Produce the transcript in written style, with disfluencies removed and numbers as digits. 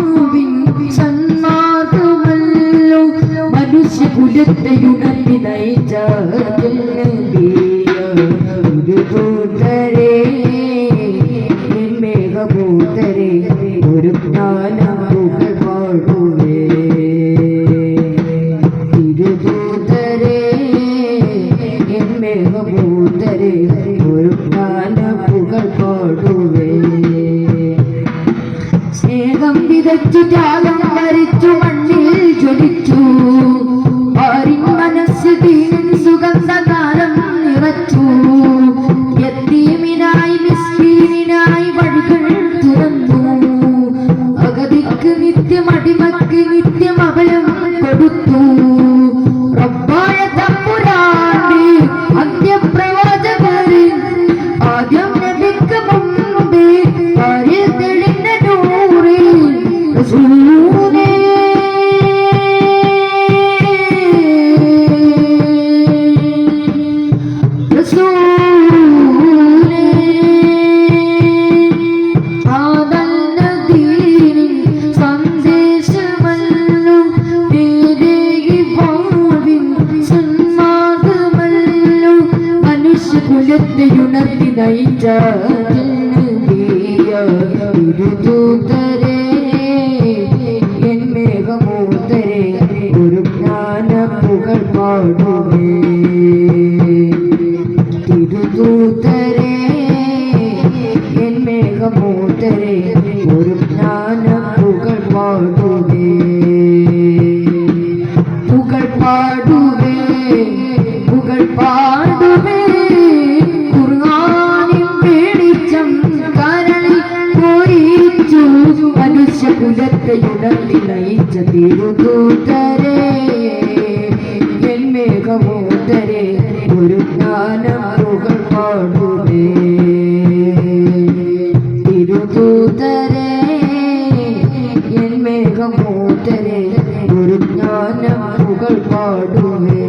പാവിൻ സന്മാർഗമല്ലോ മനുഷ്യകുലത്തെയുണർത്തി നയിച്ച കൂട്ടരെ മേഘപൂത്തരെ ഒരു ജ്ഞാനമുകൾ പാടുവേ തിരുദൂതരെ മേഘപൂത്തരെ ഒരു ജ്ഞാനമുകൾ പാടുവേ സ്നേഹം വിതച്ചു ത്യാഗം വരിച്ചു മണ്ണിൽ ജ്വലിച്ചു ആരിൻ മനസ്സ് ദീനിൻ സുഗന്ധഗാനം നിറച്ചു യതീമിനായി മിസ്കീനിനായി വഴികൾ തുറന്നു അഗതിക്ക് നിത്യം അടിമക്ക് നിത്യം അഭയം കൊടുത്തു റബ്ബായ തമ്പുരാന്റെ അന്ത്യപ്രവാചകരെ ആദ്യം നബിക്ക് മുമ്പേ ആരിൽ തെളിഞ്ഞ നൂറേ റസൂലേ കുലത്തെയുണർത്തി നയിച്ച തിരുദൂതരെ എൻ മേഘമൂത്തരെ ഒരു ജ്ഞാനപ്പുകൾ പാടുവേ തിരുദൂതരെ എൻ മേഘമൂത്തരെ ഒരു ജ്ഞാനപ്പുകൾ പാടുവേ പുകൾ പാടുവേ പുകൾ പാടുവേ മനുഷ്യകുലത്തെയുണർത്തി നയിച്ച തിരുദൂതരെ എൻ മേഘമൂത്തരെ ഒരു ജ്ഞാനമുകൾ പാടുവേ തിരുദൂതരെ എൻ മേഘമൂത്തരെ ഒരു ജ്ഞാനമുകൾ പാടുവേ